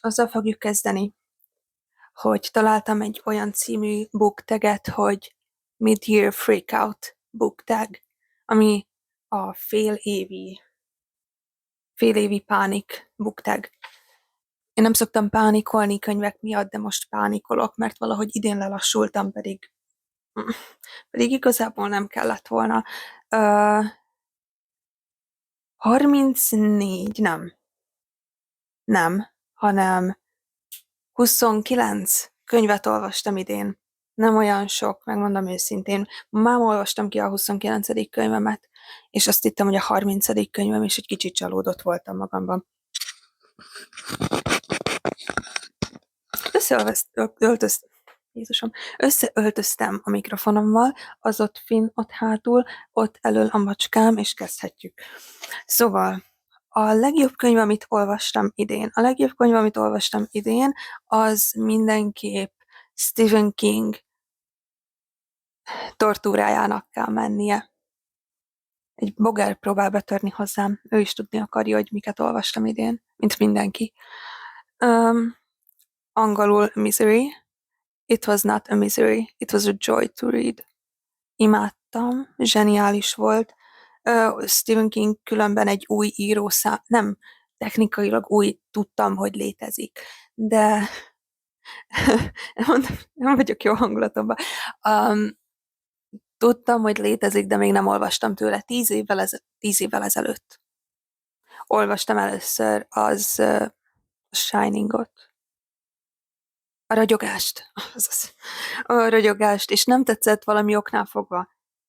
Azzal fogjuk kezdeni, hogy találtam egy olyan című book taget, hogy Mid-Year Freakout book tag, ami a fél évi pánik book tag. Én nem szoktam pánikolni könyvek miatt, de most pánikolok, mert valahogy idén lelassultam, pedig igazából nem kellett volna. 34, nem, hanem 29 könyvet olvastam idén. Nem olyan sok, megmondom őszintén. Már olvastam ki a 29. könyvemet, és azt hittem, hogy a 30. könyvem, és egy kicsit csalódott voltam magamban. Összeöltöztem a mikrofonommal, az ott finn, ott hátul, ott elől a macskám, és kezdhetjük. Szóval, a legjobb könyv, amit olvastam idén, az mindenképp Stephen King tortúrájának kell mennie. Egy boger próbál betörni hozzám, ő is tudni akarja, hogy miket olvastam idén, mint mindenki. Angolul Misery. It was not a misery, it was a joy to read. Imádtam, zseniális volt. Stephen King különben egy új nem, technikailag új, tudtam, hogy létezik, de nem vagyok jó hangulatomban. Tudtam, hogy létezik, de még nem olvastam tőle 10 évvel ezelőtt. Olvastam először az Shiningot. A ragyogást, és nem tetszett valami oknál fogva.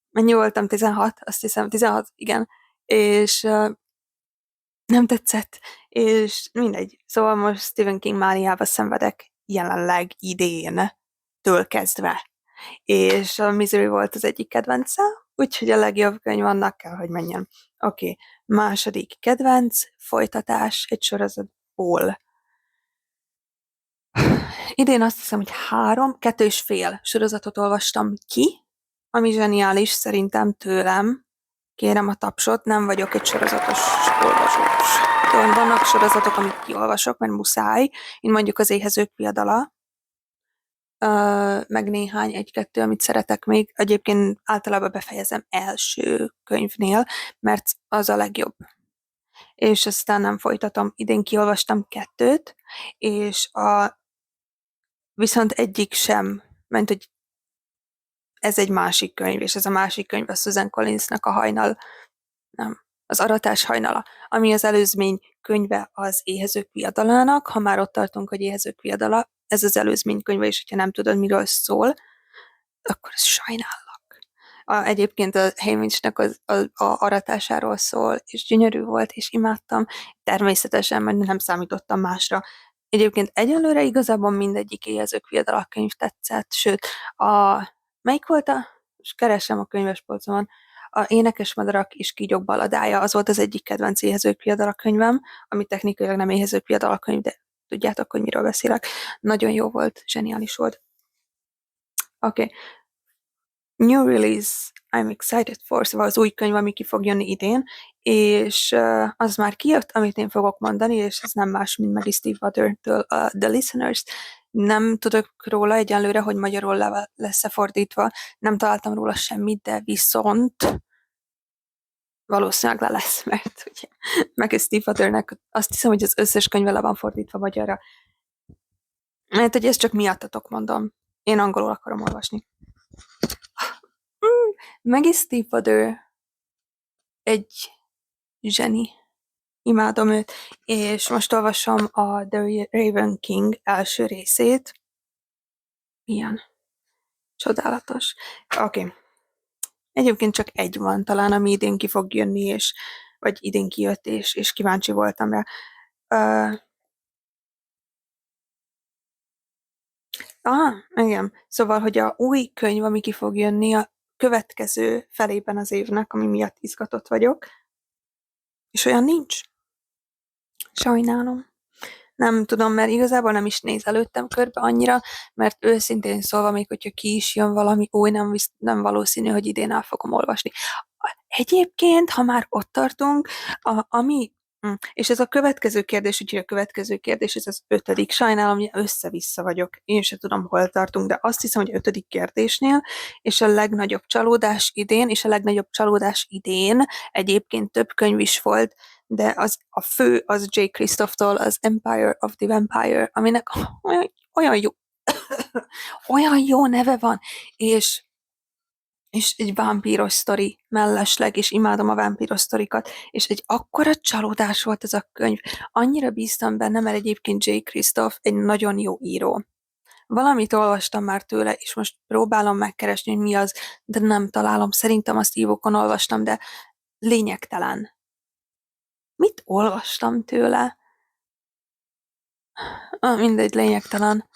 Mennyi voltam? 16? Azt hiszem, 16, igen. És nem tetszett, és mindegy. Szóval most Stephen King mániába szenvedek jelenleg idéntől kezdve. És a Misery volt az egyik kedvence, úgyhogy a legjobb könyv annak kell, hogy menjen. Oké. Második kedvenc, folytatás egy sorozatból. Idén azt hiszem, hogy 2,5 sorozatot olvastam ki, ami zseniális szerintem tőlem. Kérem a tapsot, nem vagyok egy sorozatos olvasós. Vannak sorozatok, amit kiolvasok, mert muszáj. Én mondjuk az Éhezők viadala, meg néhány, egy-kettő, amit szeretek még. Egyébként általában befejezem első könyvnél, mert az a legjobb. És aztán nem folytatom. Idén kiolvastam 2, és viszont egyik sem, mert hogy ez egy másik könyv, és ez a másik könyv a Susan Collinsnak az Aratás hajnala, ami az előzmény könyve az Éhezők viadalának. Ha már ott tartunk, hogy Éhezők viadala, ez az előzmény könyve, és hogyha nem tudod, miről szól, akkor sajnállak. Egyébként a Haymitchnek a aratásáról szól, és gyönyörű volt, és imádtam. Természetesen, mert nem számítottam másra. Egyébként egyelőre igazából mindegyik Éhezők viadala könyv tetszett, sőt, melyik volt és keresem a könyvespolcomon, a Énekes madarak és kígyók balladája, az volt az egyik kedvenc Éhezők viadala könyvem, ami technikailag nem Éhezők viadala könyv, de tudjátok, hogy miről beszélek. Nagyon jó volt, zseniális volt. Oké. New release, I'm excited for, szóval az új könyv, ami ki fog jönni idén, és az már kijött, amit én fogok mondani, és ez nem más, mint Maggie Stiefvater Water-től The Listeners. Nem tudok róla egyenlőre, hogy magyarul lesz-e fordítva, nem találtam róla semmit, de viszont valószínűleg le lesz, mert ugye Maggie Stiefvaternek azt hiszem, hogy az összes könyve le van fordítva magyarra. Mert hogy ezt csak miattatok mondom. Én angolul akarom olvasni. Maggie Stiefvater egy zseni. Imádom őt, és most olvasom a The Raven King első részét. Milyen csodálatos. Oké. Egyébként csak egy van talán, ami idén ki fog jönni, vagy idén kijött, és kíváncsi voltam rá. Igen. Szóval, hogy a új könyv, ami ki fog jönni a következő felében az évnek, ami miatt izgatott vagyok, és olyan nincs. Sajnálom. Nem tudom, mert igazából nem is néz előttem körbe annyira, mert őszintén szólva, még hogyha ki is jön valami új, nem valószínű, hogy idén el fogom olvasni. Egyébként, ha már ott tartunk, ami És ez a következő kérdés, úgyhogy a következő kérdés, ez az 5. Sajnálom, hogy össze-vissza vagyok. Én sem tudom, hol tartunk, de azt hiszem, hogy 5. kérdésnél, és a legnagyobb csalódás idén, és a legnagyobb csalódás idén egyébként több könyv is volt, de a fő az J. Krisztoftól, az Empire of the Vampire, aminek olyan jó, olyan jó neve van, és egy vámpíros sztori mellesleg, és imádom a vámpíros sztorikat, és egy akkora csalódás volt ez a könyv. Annyira bíztam benne, mert egyébként J. Krisztof egy nagyon jó író. Valamit olvastam már tőle, és most próbálom megkeresni, hogy mi az, de nem találom. Szerintem azt ívókon olvastam, de lényegtelen. Mit olvastam tőle? Mindegy, lényegtelen.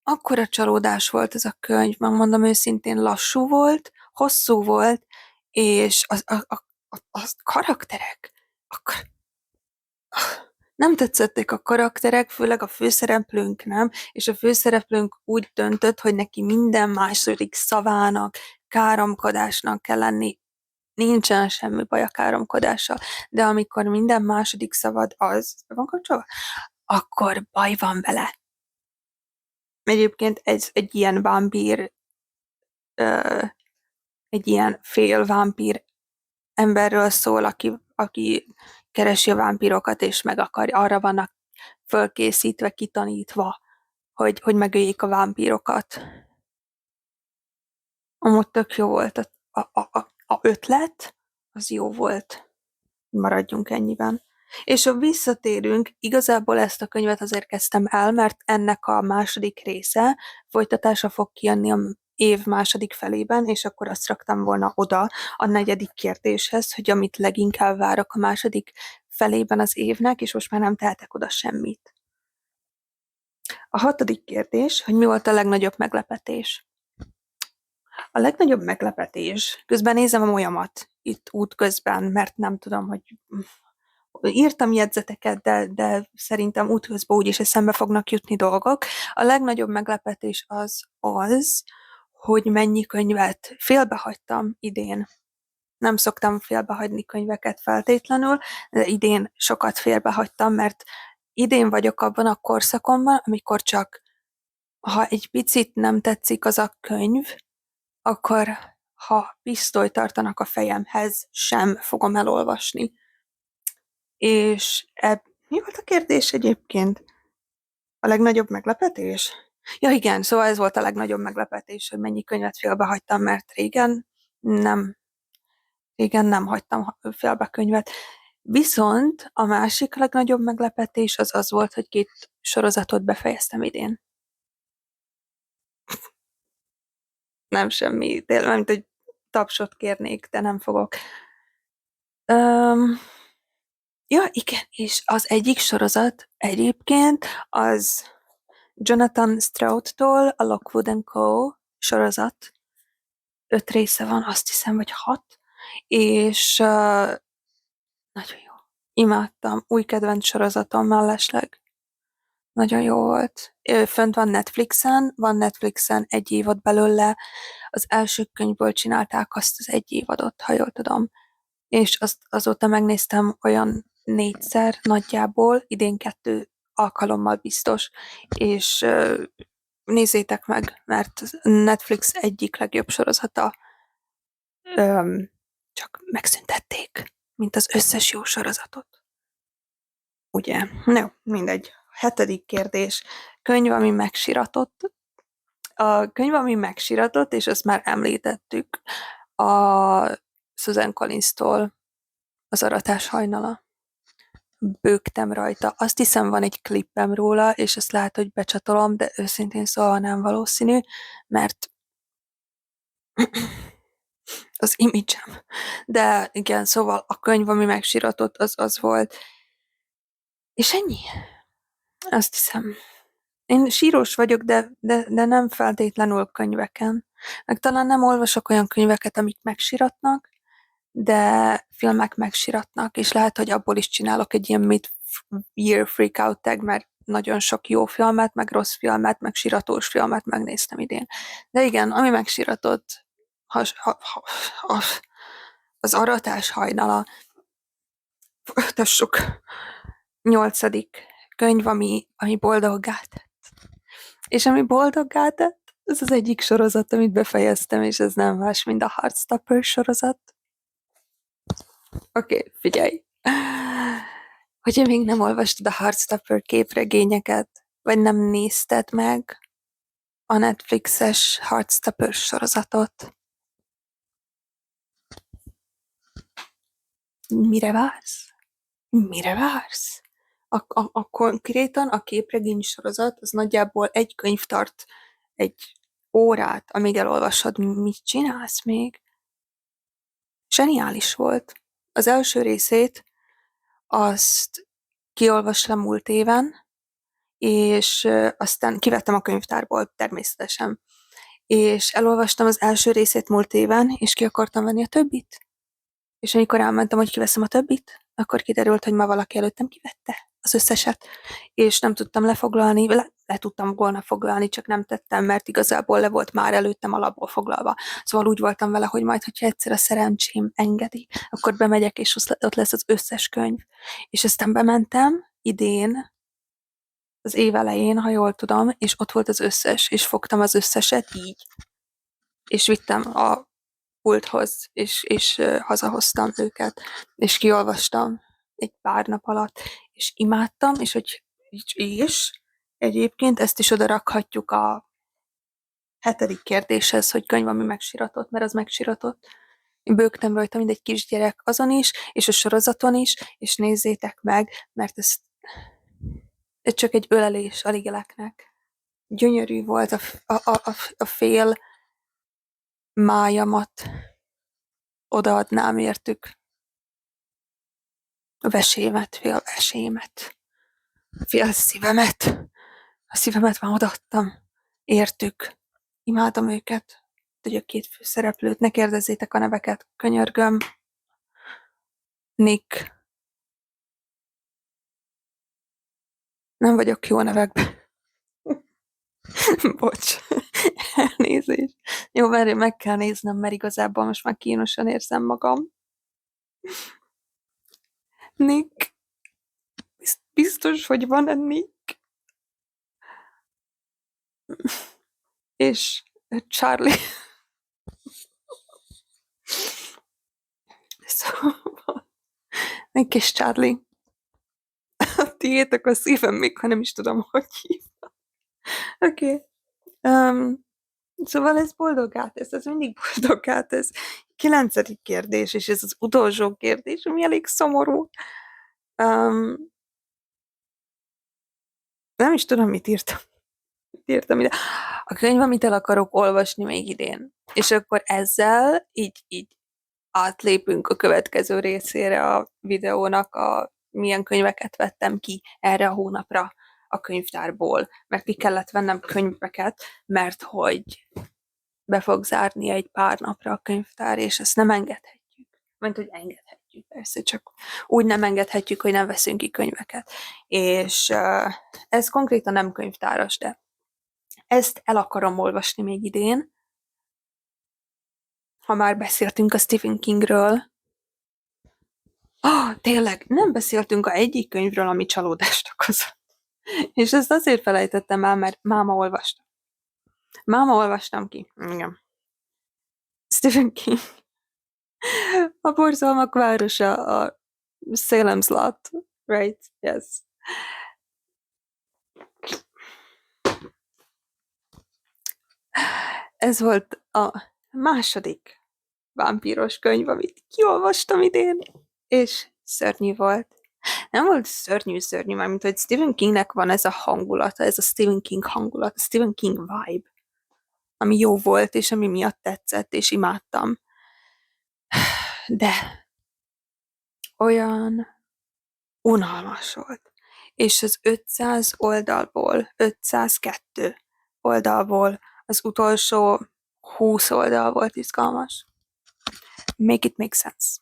Akkora csalódás volt ez a könyv, megmondom őszintén, lassú volt, hosszú volt, és a karakterek, nem tetszettek a karakterek, főleg a főszereplőnk nem, és a főszereplőnk úgy döntött, hogy neki minden második szavának, káromkodásnak kell lenni. Nincsen semmi baj a káromkodással, de amikor minden második szavad az van kapcsolva, akkor baj van vele. Egyébként ez egy ilyen vámpír, egy ilyen fél vámpír emberről szól, aki keresi a vámpírokat, és meg akar, arra vannak fölkészítve, kitanítva, hogy megöljék a vámpírokat. Amúgy tök jó volt a ötlet, az jó volt. Maradjunk ennyiben. És ha visszatérünk, igazából ezt a könyvet azért kezdtem el, mert ennek a második része folytatása fog kijönni a év második felében, és akkor azt raktam volna oda a 4. kérdéshez, hogy amit leginkább várok a második felében az évnek, és most már nem tehetek oda semmit. A 6. kérdés, hogy mi volt a legnagyobb meglepetés? A legnagyobb meglepetés, közben nézem a molyamat itt útközben, mert nem tudom, hogy írtam jegyzeteket, de szerintem útközben úgyis eszembe fognak jutni dolgok. A legnagyobb meglepetés az, hogy mennyi könyvet félbehagytam idén. Nem szoktam félbehagyni könyveket feltétlenül, de idén sokat félbehagytam, mert idén vagyok abban a korszakomban, amikor csak, ha egy picit nem tetszik az a könyv, akkor ha pisztolyt tartanak a fejemhez, sem fogom elolvasni. És mi volt a kérdés egyébként? A legnagyobb meglepetés? Ja igen, szóval ez volt a legnagyobb meglepetés, hogy mennyi könyvet félbehagytam, mert régen nem hagytam félbe könyvet. Viszont a másik legnagyobb meglepetés az volt, hogy 2 sorozatot befejeztem idén. Nem semmi, tényleg, mint hogy tapsot kérnék, de nem fogok. Ja, igen, és az egyik sorozat egyébként az Jonathan Stroud-tól a Lockwood & Co. sorozat. 5 része van, azt hiszem, vagy 6, és nagyon jó. Imádtam, új kedvenc sorozatom mellesleg. Nagyon jó volt. Fönt van Netflixen 1 évad belőle. Az első könyvből csinálták azt az 1 évadot, ha jól tudom. És azóta megnéztem olyan 4-szer nagyjából, idén 2 alkalommal biztos, és nézzétek meg, mert Netflix egyik legjobb sorozata, csak megszüntették, mint az összes jó sorozatot. Ugye? No, mindegy. 7. kérdés. Könyv, ami megsiratott. A könyv, ami megsiratott, és azt már említettük, a Susan Collins-tól az Aratás hajnala. Bőgtem rajta. Azt hiszem, van egy klippem róla, és azt lehet, hogy becsatolom, de őszintén szóval nem valószínű, mert az imidzsem. De igen, szóval a könyv, ami megsiratott, az volt. És ennyi. Azt hiszem. Én sírós vagyok, de nem feltétlenül könyveken. Meg talán nem olvasok olyan könyveket, amik megsiratnak, de filmek megsiratnak, és lehet, hogy abból is csinálok egy ilyen mid-year freakout tag, mert nagyon sok jó filmet, meg rossz filmet, meg siratós filmet megnéztem idén. De igen, ami megsiratott, az Aratás hajnala. Folytassuk. 8. könyv, ami boldoggá tett. És ami boldoggá tett, ez az egyik sorozat, amit befejeztem, és ez nem más, mint a Heartstopper sorozat. Oké, figyelj. Hogyha még nem olvastad a Heartstopper képregényeket, vagy nem nézted meg a Netflixes Heartstopper sorozatot, mire vársz? Mire vársz? Konkrétan a képregény sorozat az nagyjából egy könyv tart egy órát, amíg elolvasod, mit csinálsz még. Zseniális volt. Az első részét azt kiolvastam múlt éven, és aztán kivettem a könyvtárból természetesen. És elolvastam az első részét múlt éven, és ki akartam venni a többit. És amikor elmentem, hogy kiveszem a többit, akkor kiderült, hogy ma valaki előttem kivette az összeset, és nem tudtam lefoglalni, le tudtam volna foglalni, csak nem tettem, mert igazából le volt már előttem alapból foglalva. Szóval úgy voltam vele, hogy majd, hogyha egyszer a szerencsém engedi, akkor bemegyek, és ott lesz az összes könyv. És aztán bementem idén, az év elején, ha jól tudom, és ott volt az összes, és fogtam az összeset így, és vittem a pulthoz, és hazahoztam őket, és kiolvastam egy pár nap alatt, és imádtam, és egyébként ezt is oda rakhatjuk a 7. kérdéshez, hogy könyv, ami megsiratott, mert az megsiratott. Én bőgtem rajta, mint egy kisgyerek azon is, és a sorozaton is, és nézzétek meg, mert ez csak egy ölelés a ligeleknek. Gyönyörű volt a fél májamat odaadnám értük. A vesémet, fél vesémet, fél szívemet. A szívemet már odaadtam. Értük. Imádom őket. Tudjuk 2 főszereplőt, ne kérdezzétek a neveket. Könyörgöm. Nick. Nem vagyok jó a nevekben. Bocs. Elnézést. Jó, várj, meg kell néznem, mert igazából most már kínosan érzem magam. Nick. Biztos, hogy van-e Nick? És Charlie. Szóval Nick és Charlie. A tiétek a szívem, még ha nem is tudom, hogy hívnak. Oké. Szóval ez boldoggá tesz, ez mindig boldoggá tesz. 9. kérdés, és ez az utolsó kérdés, ami elég szomorú. Nem is tudom, mit írtam. Mit írtam ide. A könyv, amit el akarok olvasni még idén. És akkor ezzel így átlépünk a következő részére a videónak, milyen könyveket vettem ki erre a hónapra a könyvtárból, mert ki kellett vennem könyveket, mert hogy be fog zárni egy pár napra a könyvtár, és ezt nem engedhetjük. Mert hogy engedhetjük, persze, csak úgy nem engedhetjük, hogy nem veszünk ki könyveket. És ez konkrétan nem könyvtáras, de ezt el akarom olvasni még idén, ha már beszéltünk a Stephen Kingről. Tényleg, nem beszéltünk a egyik könyvről, ami csalódást okozott. És ezt azért felejtettem el, mert máma olvastam. Máma olvastam ki. Igen. Stephen King. A borzalmak városa, a Salem's Lot. Right? Yes. Ez volt a második vámpíros könyv, amit kiolvastam idén, és szörnyű volt. Nem volt szörnyű, mármint, hogy Stephen Kingnek van ez a hangulata, ez a Stephen King hangulat, a Stephen King vibe, ami jó volt, és ami miatt tetszett, és imádtam. De olyan unalmas volt. És az 500 oldalból, 502 oldalból az utolsó 20 oldal volt izgalmas. Make it make sense.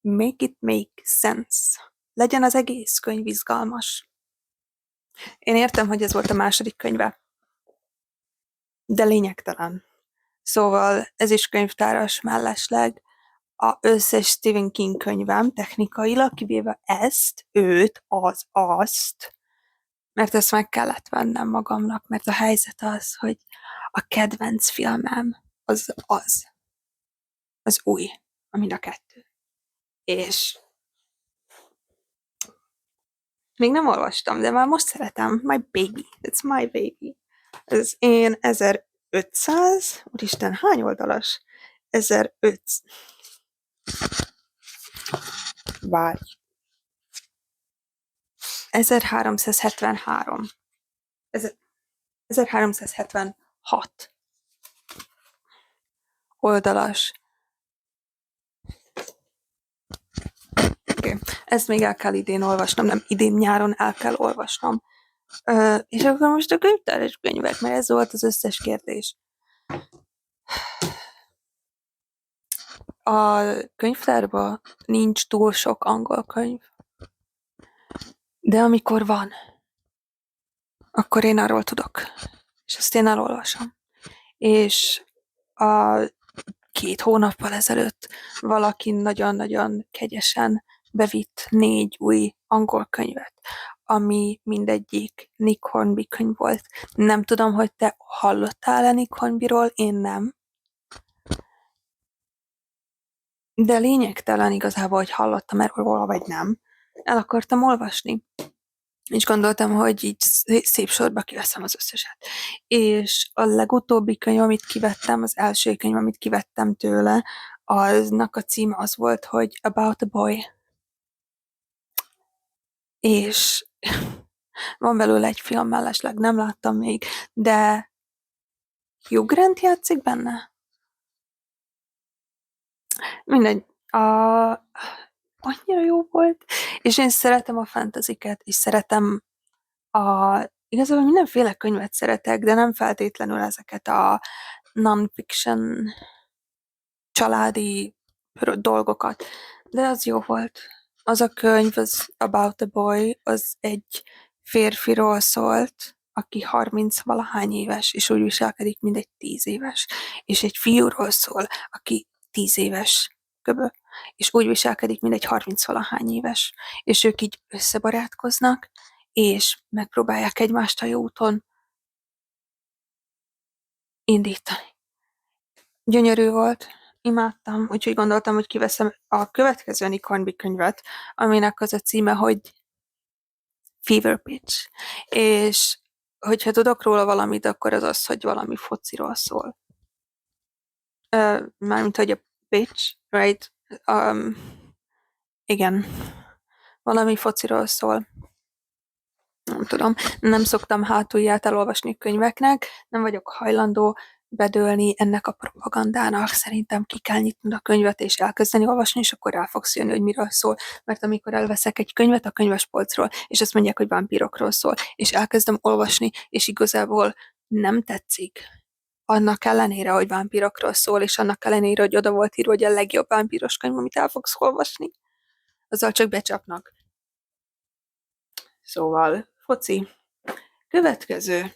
Make it make sense. Legyen az egész könyv izgalmas. Én értem, hogy ez volt a második könyve, de lényegtelen. Szóval ez is könyvtáras mellesleg. a összes Stephen King könyvem technikailag, kivéve ezt, őt, azt, mert ezt meg kellett vennem magamnak, mert a helyzet az, hogy a kedvenc filmem az új, a mind a kettő. És még nem olvastam, de már most szeretem. My baby. It's my baby. Ez én 1500, úristen, hány oldalas? 1500, vagy 1373. 1376 oldalas. Okay. Ezt még el kell idén olvasnom, nem idén nyáron el kell olvasnom. És akkor most a könyvtáros könyvek, mert ez volt az összes kérdés. A könyvtárban nincs túl sok angol könyv, de amikor van, akkor én arról tudok, és azt én elolvasom. És a 2 hónappal ezelőtt valaki nagyon-nagyon kegyesen bevitt 4 új angol könyvet, ami mindegyik Nick Hornby könyv volt. Nem tudom, hogy te hallottál-e Nick Hornbyról, én nem. De lényegtelen igazából, hogy hallottam erről vagy nem. El akartam olvasni. És gondoltam, hogy így szép sorba kiveszem az összeset. És a legutóbbi könyv, amit kivettem, az első könyv, amit kivettem tőle, aznak a címe az volt, hogy About a Boy. És van belőle egy film, mellesleg nem láttam még, de Hugh Grant játszik benne? Mindegy. Annyira jó volt, és én szeretem a fantasyket, és szeretem igazából mindenféle könyvet szeretek, de nem feltétlenül ezeket a non-fiction családi dolgokat. De az jó volt. Az a könyv, az About a Boy, az egy férfiról szólt, aki 30-valahány éves, és úgy viselkedik, mint egy 10 éves. És egy fiúról szól, aki 10 éves köbö, és úgy viselkedik, mint egy 30-valahány éves. És ők így összebarátkoznak, és megpróbálják egymást a jó úton indítani. Gyönyörű volt, imádtam, úgyhogy gondoltam, hogy kiveszem a következő Nick Hornby könyvet, aminek az a címe, hogy Fever Pitch. És hogyha tudok róla valamit, akkor az az, hogy valami fociról szól. Mármint, hogy a pitch, right? Igen. Valami fociról szól. Nem tudom. Nem szoktam hátulját elolvasni könyveknek, nem vagyok hajlandó bedőlni ennek a propagandának. Szerintem ki kell nyitnod a könyvet és elkezdeni olvasni, és akkor rá fogsz jönni, hogy miről szól. Mert amikor elveszek egy könyvet a könyvespolcról, és azt mondják, hogy vámpírokról szól, és elkezdem olvasni, és igazából nem tetszik, annak ellenére, hogy vámpírokról szól, és annak ellenére, hogy oda volt írva, hogy a legjobb vámpíros könyv, amit el fogsz olvasni, azzal csak becsapnak. Szóval, foci. Következő.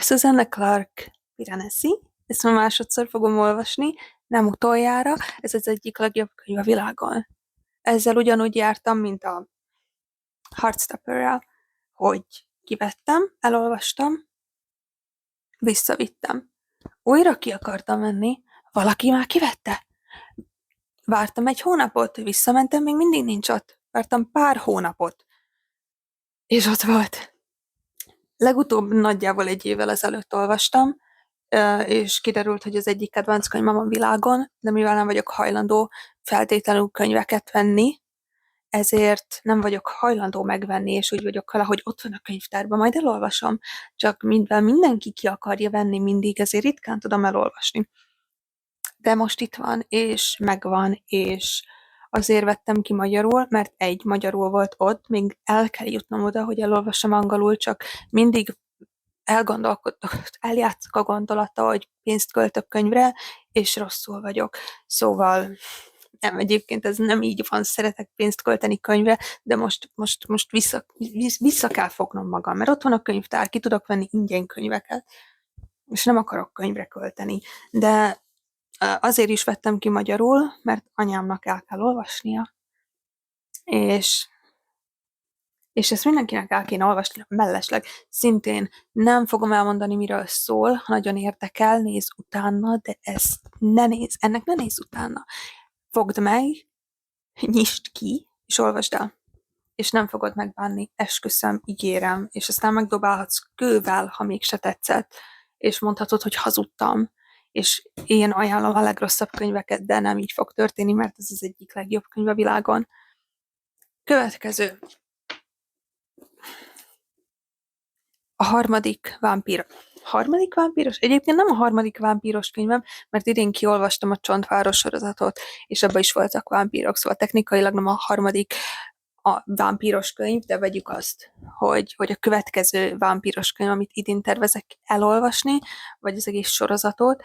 Susanna Clarke Piranesi. Ezt már másodszor fogom olvasni, nem utoljára. Ez az egyik legjobb könyv a világon. Ezzel ugyanúgy jártam, mint a Heartstopperrel, hogy kivettem, elolvastam, visszavittem. Újra ki akartam menni, valaki már kivette. Vártam 1 hónapot, visszamentem, még mindig nincs ott. Vártam pár hónapot, és ott volt. Legutóbb nagyjából 1 évvel ezelőtt olvastam, és kiderült, hogy az egyik kedvenc könyvem a világon, de mivel nem vagyok hajlandó feltétlenül könyveket venni, ezért nem vagyok hajlandó megvenni, és úgy vagyok vele, hogy ott van a könyvtárban, majd elolvasom. Csak mivel mindenki ki akarja venni mindig, ezért ritkán tudom elolvasni. De most itt van, és megvan, és azért vettem ki magyarul, mert egy magyarul volt ott, még el kell jutnom oda, hogy elolvassam angolul, csak mindig eljátszok a gondolata, hogy pénzt költök könyvre, és rosszul vagyok. Szóval nem, egyébként ez nem így van, szeretek pénzt költeni könyvre, de most vissza kell fognom magam, mert ott van a könyvtár, ki tudok venni ingyen könyveket. és nem akarok könyvre költeni, de azért is vettem ki magyarul, mert anyámnak el kell olvasnia, és ezt mindenkinek el kéne olvasni mellesleg. Szintén nem fogom elmondani, miről szól, ha nagyon érdekel, nézz utána, de ezt ennek ne nézz utána. Fogd meg, nyisd ki, és olvasd el. És nem fogod megbánni, esküszöm, ígérem, és aztán megdobálhatsz kővel, ha mégse tetszett, és mondhatod, hogy hazudtam, és én ajánlom a legrosszabb könyveket, de nem így fog történni, mert ez az egyik legjobb könyv a világon. Következő. A harmadik vámpíros? Egyébként nem a harmadik vámpíros könyvem, mert idén kiolvastam a Csontváros sorozatot, és abban is voltak vámpírok, szóval technikailag nem a harmadik a vámpíros könyv, de vegyük azt, hogy a következő vámpíros könyv, amit idén tervezek elolvasni, vagy az egész sorozatot,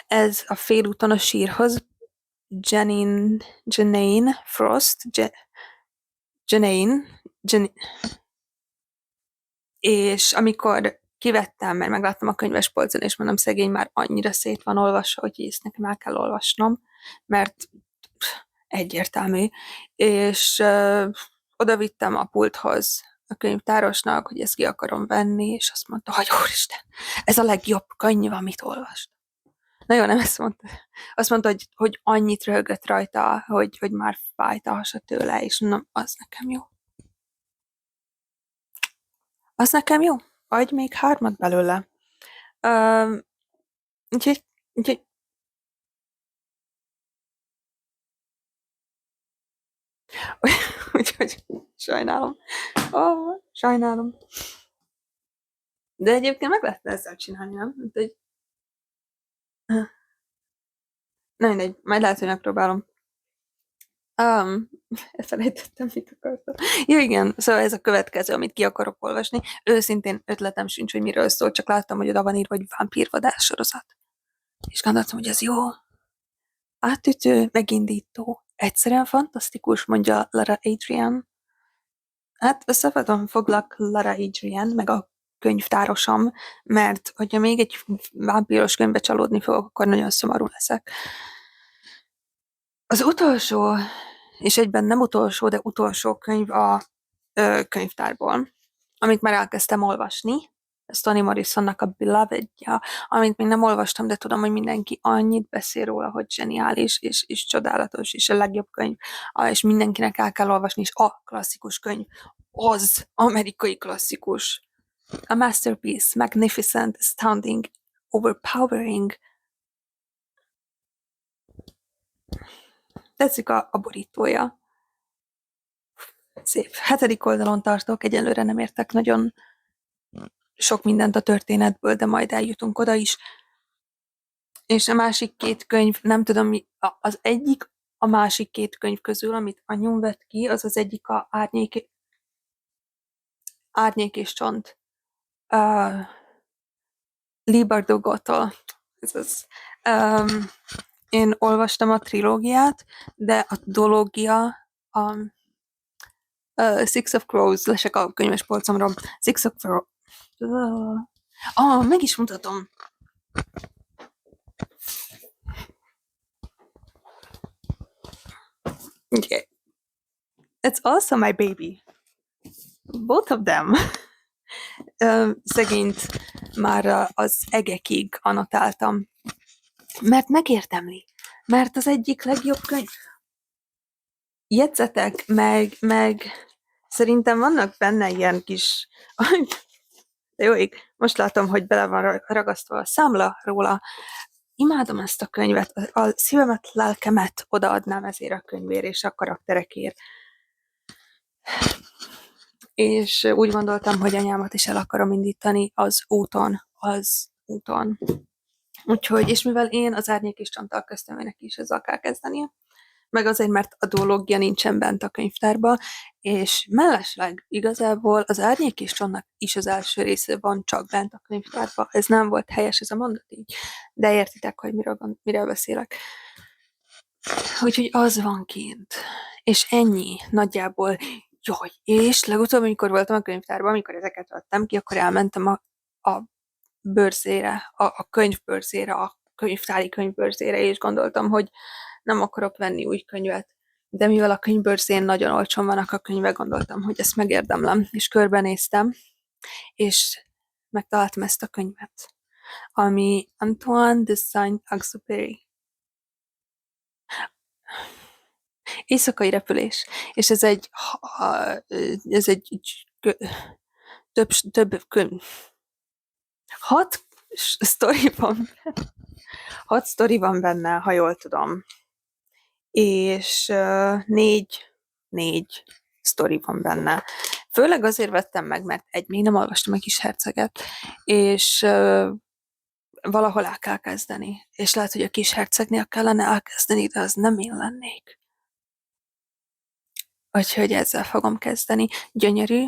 ez a Félúton a sírhoz, Janine Frost, Janine, és amikor kivettem, mert megláttam a könyvespolcon, és mondom, szegény már annyira szét van olvasva, hogy ezt nekem el kell olvasnom, mert egyértelmű, és oda vittem a pulthoz a könyvtárosnak, hogy ezt ki akarom venni, és azt mondta, hogy úristen, ez a legjobb könyv, amit olvast. Na jó, nem ezt mondta. Azt mondta, hogy annyit röhögött rajta, hogy már fájt a hasa tőle, és mondom, az nekem jó. Az nekem jó. Adj még 3 belőle. Úgyhogy úgyhogy sajnálom. Sajnálom. De egyébként meg lehetne ezzel csinálni, nem? Úgyhogy na mindegy, majd lehet, hogy megpróbálom. Elfelejtettem, mit akartam. Ja, igen, szóval ez a következő, amit ki akarok olvasni. Őszintén ötletem sincs, hogy miről szól, csak láttam, hogy oda van írva, hogy vámpírvadász sorozat. És gondoltam, hogy ez jó. Átütő, megindító, egyszerűen fantasztikus, mondja Lara Adrian. Hát összefoglalom foglak Lara Adrian, meg a könyvtárosam, mert hogyha még egy vámpíros könyvbe csalódni fogok, akkor nagyon szomorú leszek. Az utolsó, és egyben nem utolsó, de utolsó könyv a könyvtárból, amit már elkezdtem olvasni, ez Toni Morrisonnak a Belovedja, amit még nem olvastam, de tudom, hogy mindenki annyit beszél róla, hogy zseniális, és csodálatos, és a legjobb könyv, és mindenkinek el kell olvasni, és a klasszikus könyv, az amerikai klasszikus. A masterpiece, magnificent, astounding, overpowering. Tetszik a borítója. Szép. 7. oldalon tartok, egyelőre nem értek nagyon sok mindent a történetből, de majd eljutunk oda is. És a másik 2 könyv, nem tudom mi, az egyik a másik 2 könyv közül, amit anyum vett ki, az egyik a Árnyék és Csont. Lee Bardugo-tól. Én olvastam a trilógiát, de a duológia, Six of Crows, lesek a könyves polcomról. Six of Crows. Meg is mutatom. Okay. It's also my baby. Both of them. Szegényt már az egekig anotáltam. Mert megérdemli. Mert az egyik legjobb könyv. Jegyzetek, meg szerintem vannak benne ilyen kis... De jó ég, most látom, hogy bele van ragasztva a számla róla. Imádom ezt a könyvet, a szívemet, lelkemet odaadnám ezért a könyvért és a karakterekért. És úgy gondoltam, hogy anyámat is el akarom indítani az úton. Úgyhogy, és mivel én az Árnyék és Csont alköztömének is ezzel kell kezdenie, meg azért, mert a duológia nincsen bent a könyvtárban, és mellesleg igazából az Árnyék és Csontnak is az első része van csak bent a könyvtárban. Ez nem volt helyes ez a mondat így, de értitek, hogy miről beszélek. Úgyhogy az van kint. És ennyi nagyjából. Jaj, és legutóbb, amikor voltam a könyvtárban, amikor ezeket vettem ki, akkor elmentem a bőrzére, a könyvbőrzére, a könyvtári könyvbőrzére, és gondoltam, hogy nem akarok venni új könyvet. De mivel a könyvbőrzén nagyon olcsón vannak a könyvek, gondoltam, hogy ezt megérdemlem, és körbenéztem, és megtaláltam ezt a könyvet, ami Antoine de Saint-Exupéry. Éjszakai repülés. És ez egy több könyv. 6 sztori van. 6 sztori van benne, ha jól tudom. És négy sztori van benne. Főleg azért vettem meg, mert még nem olvastam a Kis herceget, és valahol el kell kezdeni. És lehet, hogy a Kis hercegnél kellene elkezdeni, de az nem én lennék. Úgyhogy ezzel fogom kezdeni. Gyönyörű,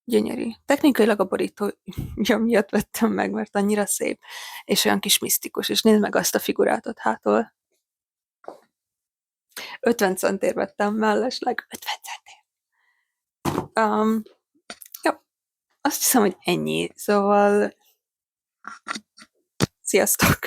gyönyörű. Technikailag a borítója miatt vettem meg, mert annyira szép, és olyan kis misztikus, és nézd meg azt a figurát ott hátul. 50 centért vettem mellesleg. 50 centért. Jó, azt hiszem, hogy ennyi. Szóval sziasztok!